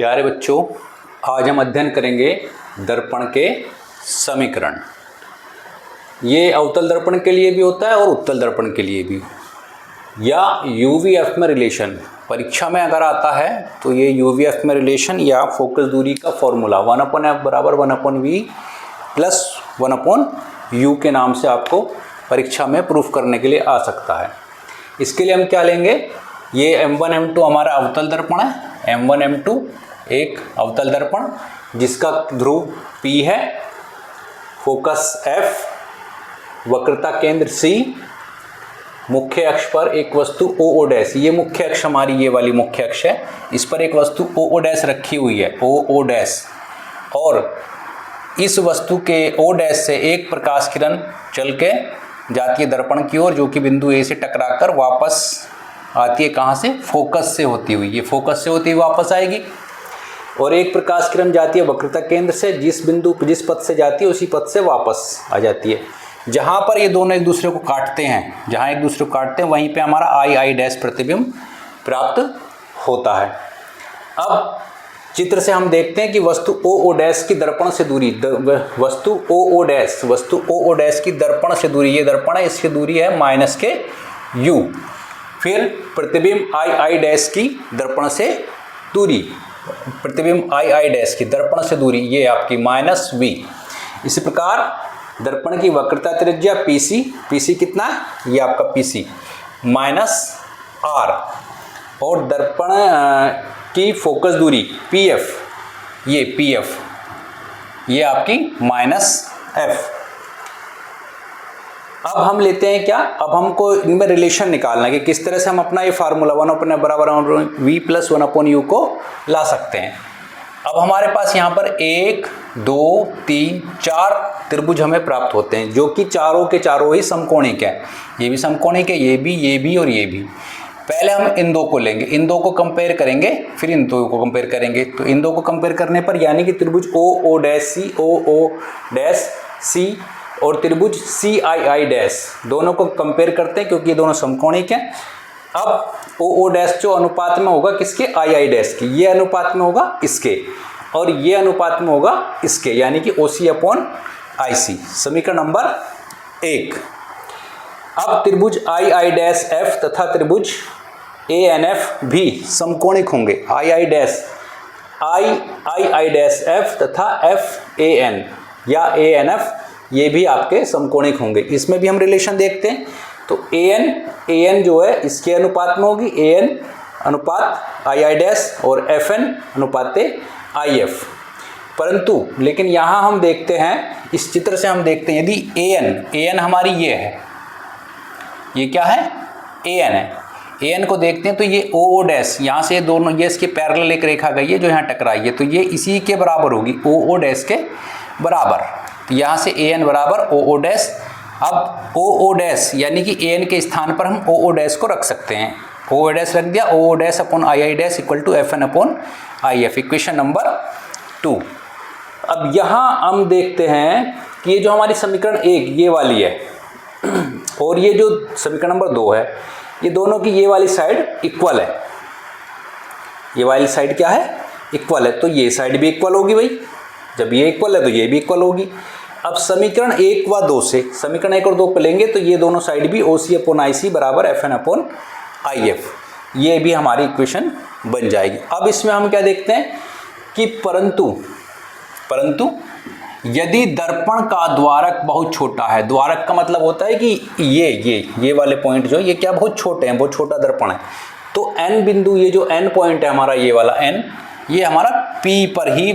प्यारे बच्चों, आज हम अध्ययन करेंगे दर्पण के समीकरण। ये अवतल दर्पण के लिए भी होता है और उत्तल दर्पण के लिए भी, या यूवीएफ में रिलेशन परीक्षा में अगर आता है तो ये यूवीएफ में रिलेशन या फोकस दूरी का फॉर्मूला 1/f बराबर 1/v प्लस 1/u के नाम से आपको परीक्षा में प्रूफ करने के लिए आ सकता है। इसके लिए हम क्या लेंगे, ये M1 M2 हमारा अवतल दर्पण है। M1 M2 एक अवतल दर्पण जिसका ध्रुव P है, फोकस F, वक्रता केंद्र C, मुख्य अक्ष पर एक वस्तु OO', ये मुख्य अक्ष हमारी ये वाली मुख्य अक्ष है, इस पर एक वस्तु OO' रखी हुई है OO', और इस वस्तु के O' से एक प्रकाश किरण चल के जाती है दर्पण की ओर, जो कि बिंदु A से टकराकर वापस आती है। कहाँ से? फोकस से होती हुई, ये फोकस से होती हुई वापस आएगी। और एक प्रकाश किरण जाती है वक्रता केंद्र से, जिस पथ से जाती है उसी पथ से वापस आ जाती है। जहाँ पर ये दोनों एक दूसरे को काटते हैं, जहाँ एक दूसरे को काटते हैं वहीं पे हमारा I' प्रतिबिंब प्राप्त होता है। अब चित्र से हम देखते हैं कि वस्तु OO' की दर्पण से दूरी, वस्तु OO' की दर्पण से दूरी, ये दर्पण है, इसकी दूरी है -u। फिर प्रतिबिंब I' की दर्पण से दूरी, प्रतिबिंब I' की दर्पण से दूरी ये आपकी -v। इसी प्रकार दर्पण की वक्रता त्रिज्या PC कितना है? ये आपका PC -r, और दर्पण की फोकस दूरी PF, ये आपकी -f। अब हम लेते हैं क्या, अब हमको इनमें रिलेशन निकालना है कि किस तरह से हम अपना ये फार्मूला 1/f बराबर v प्लस 1/u को ला सकते हैं। अब हमारे पास यहाँ पर 1 2 3 4 त्रिभुज हमें प्राप्त होते हैं, जो कि चारों के चारों ही समकोणिक है। ये भी समकोणिक है, ये भी और ये भी। पहले हम इन दो को लेंगे, इन दो को कंपेयर करेंगे, फिर इन दो को कंपेयर करेंगे। तो इन दो को कंपेयर करने पर यानी कि त्रिभुज OO', और त्रिभुज CII' दोनों को कंपेयर करते हैं, क्योंकि ये दोनों समकोणिक हैं। अब OO' जो अनुपात में होगा किसके? II' की, ये अनुपात में होगा इसके, और ये अनुपात में होगा इसके, यानी कि OC/IC। समीकरण नंबर 1। अब त्रिभुज II' तथा त्रिभुज ANF भी समकोणिक होंगे। II', तथा FAN या ANF ये भी आपके समकोणिक होंगे। इसमें भी हम रिलेशन देखते हैं। तो AN जो है इसके अनुपात में होगी, AN अनुपात II' और FN अनुपात IF। परंतु लेकिन यहाँ हम देखते हैं, इस चित्र से हम देखते हैं, यदि AN हमारी ये है, ये क्या है? AN है। AN को देखते हैं तो ये OO', यहाँ से दोनों, ये इसके पैरेलल एक रेखा गई है जो यहाँ टकराई है, तो ये इसी के बराबर होगी, OO' के बराबर। तो यहाँ से AN बराबर OO'। अब OO' यानी कि AN के स्थान पर हम OO' को रख सकते हैं। OO' रख दिया, OO'/II' equal to FN/IF, equation number 2। अब यहाँ हम देखते हैं कि ये जो हमारी समीकरण 1 ये वाली है, और ये जो समीकरण नंबर 2 है, ये दोनों की ये वाली साइड इक्वल है। ये वाली साइड क्या है? इक्वल है। तो ये साइड भी इक्वल होगी भाई, जब ये इक्वल है तो ये भी इक्वल होगी। अब समीकरण 1 व 2 से, समीकरण 1 और 2 को लेंगे तो ये दोनों साइड भी OC/IC बराबर FN/IF, ये भी हमारी इक्वेशन बन जाएगी। अब इसमें हम क्या देखते हैं कि परंतु यदि दर्पण का द्वारक बहुत छोटा है, द्वारक का मतलब होता है कि ये वाले पॉइंट जो ये क्या बहुत छोटे हैं, बहुत छोटा दर्पण है, तो N बिंदु, ये जो N पॉइंट है हमारा, ये वाला N, ये हमारा P पर ही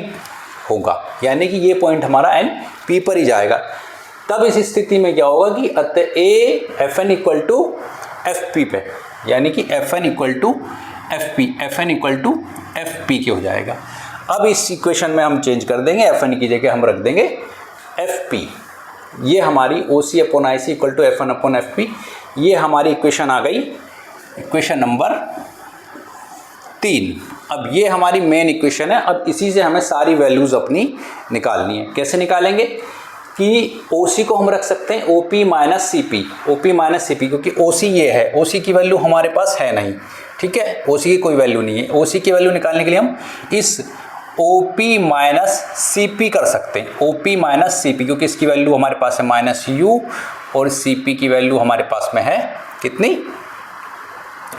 होगा, यानी कि ये पॉइंट हमारा N P पर ही जाएगा। तब इस स्थिति में क्या होगा कि अतः FN इक्वल टू FP पे, यानी कि FN इक्वल टू FP के हो जाएगा। अब इस इक्वेशन में हम चेंज कर देंगे, FN की जगह हम रख देंगे FP। ये हमारी OC/IC इक्वल टू FN/FP, ये हमारी इक्वेशन आ गई, इक्वेशन नंबर 3। अब ये हमारी मेन इक्वेशन है। अब इसी से हमें सारी वैल्यूज अपनी निकालनी है। कैसे निकालेंगे? कि OC को हम रख सकते हैं OP minus CP, OP minus CP, क्योंकि OC ये है, OC की वैल्यू हमारे पास है नहीं, ठीक है, OC की कोई वैल्यू नहीं है। OC की वैल्यू निकालने के लिए हम इस OP माइनस CP कर सकते हैं, OP माइनस CP, क्योंकि इसकी वैल्यू हमारे पास है माइनस U और CP की वैल्यू हमारे पास में है कितनी,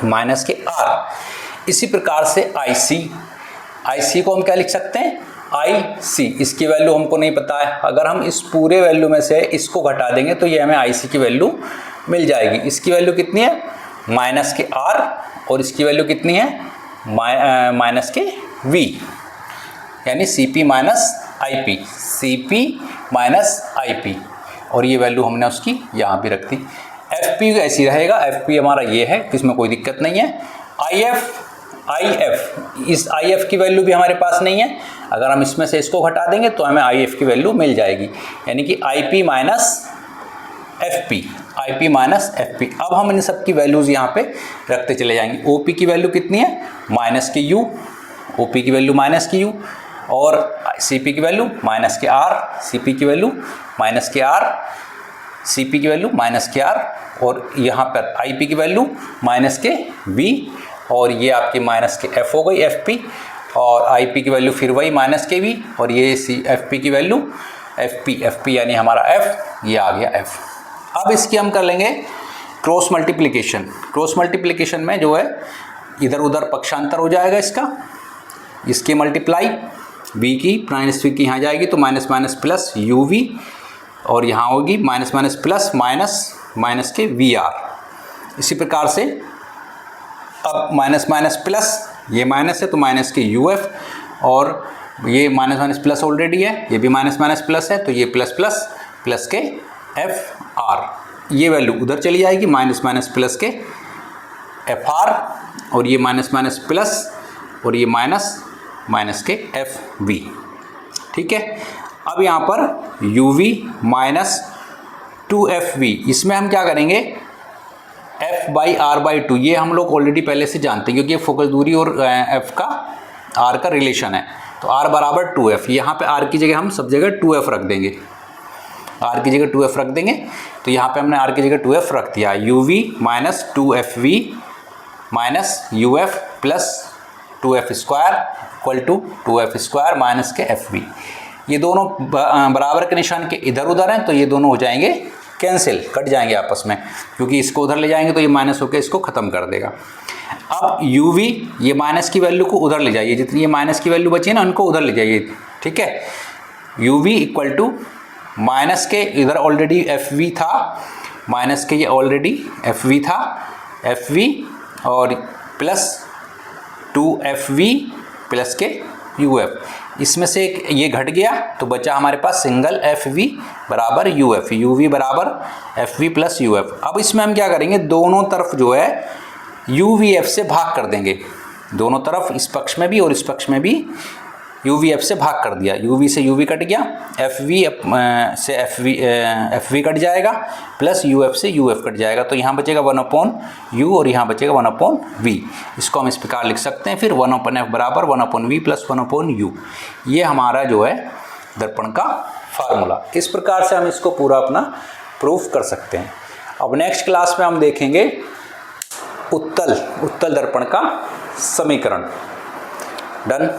माइनस के R। इसी प्रकार से IC को हम क्या लिख सकते हैं, IC, इसकी वैल्यू हमको नहीं पता है, अगर हम इस पूरे वैल्यू में से इसको घटा देंगे तो ये हमें IC की वैल्यू मिल जाएगी। इसकी वैल्यू कितनी है, माइनस के R, और इसकी वैल्यू कितनी है, माइनस के V, यानी CP minus IP, CP minus IP, और ये वैल्यू हमने उसकी यहाँ भी रख दी। FP ऐसी रहेगा, FP हमारा ये है, इसमें कोई दिक्कत नहीं है। IF, इस IF की वैल्यू भी हमारे पास नहीं है, अगर हम इसमें से इसको घटा देंगे तो हमें IF की वैल्यू मिल जाएगी, यानी कि IP minus FP, IP minus FP। अब हम इन सब की वैल्यूज़ यहाँ पे रखते चले जाएंगे। OP की वैल्यू कितनी है, माइनस के U, OP की वैल्यू माइनस के U, और CP की वैल्यू माइनस के R, CP की वैल्यू माइनस के R, CP की वैल्यू माइनस के R, और यहाँ पर IP की वैल्यू माइनस के V, और ये आपकी माइनस के F हो गई FP, और IP की वैल्यू फिर वही माइनस के V, और ये FP की वैल्यू FP यानी हमारा F, ये आ गया F। अब इसकी हम कर लेंगे क्रॉस मल्टीप्लिकेशन। क्रॉस मल्टीप्लिकेशन में जो है इधर उधर पक्षांतर हो जाएगा इसका, इसकी मल्टीप्लाई V की माइनस V की यहाँ जाएगी तो माइनस माइनस प्लस UV, और यहाँ होगी माइनस माइनस प्लस माइनस के VR। इसी प्रकार से अब माइनस माइनस प्लस, ये माइनस है तो माइनस के UF, और ये माइनस माइनस प्लस ऑलरेडी है, ये भी माइनस माइनस प्लस है तो ये प्लस प्लस प्लस के FR, ये वैल्यू उधर चली जाएगी, माइनस माइनस प्लस के FR, और ये माइनस माइनस प्लस, और ये माइनस के FV, ठीक है। अब यहाँ पर UV माइनस 2FV, इसमें हम क्या करेंगे, F/R/2, ये हम लोग ऑलरेडी पहले से जानते हैं, क्योंकि ये फोकस दूरी और F का R का रिलेशन है, तो R बराबर 2F, यहाँ पे R की जगह हम सब जगह 2F रख देंगे, R की जगह 2F रख देंगे, तो यहाँ पे हमने R की जगह 2F रख दिया। UV माइनस 2FV माइनस UF plus 2F square equal to 2F square minus के FV। ये दोनों बराबर के निशान के इधर उधर हैं, तो ये दोनों हो जाएंगे कैंसिल, कट जाएंगे आपस में, क्योंकि इसको उधर ले जाएंगे तो ये माइनस होकर इसको ख़त्म कर देगा। अब UV, ये माइनस की वैल्यू को उधर ले जाइए, जितनी ये माइनस की वैल्यू बची है ना उनको उधर ले जाइए, ठीक है। UV इक्वल टू माइनस के इधर ऑलरेडी FV था, माइनस के ये ऑलरेडी FV था, FV और प्लस 2FV प्लस के UF, इसमें से एक ये घट गया तो बचा हमारे पास सिंगल FV बराबर UF, UV बराबर FV प्लस UF। अब इसमें हम क्या करेंगे, दोनों तरफ जो है UVF से भाग कर देंगे, दोनों तरफ इस पक्ष में भी और इस पक्ष में भी UVF से भाग कर दिया, UV से UV कट गया, FV से FV कट जाएगा, प्लस UF से UF कट जाएगा, तो यहाँ बचेगा 1/U और यहाँ बचेगा 1/V। इसको हम इस प्रकार लिख सकते हैं फिर 1/F बराबर 1/V प्लस 1/U। ये हमारा जो है दर्पण का फार्मूला। इस प्रकार से हम इसको पूरा अपना प्रूफ कर सकते हैं। अब नेक्स्ट क्लास में हम देखेंगे उत्तल दर्पण का समीकरण। डन।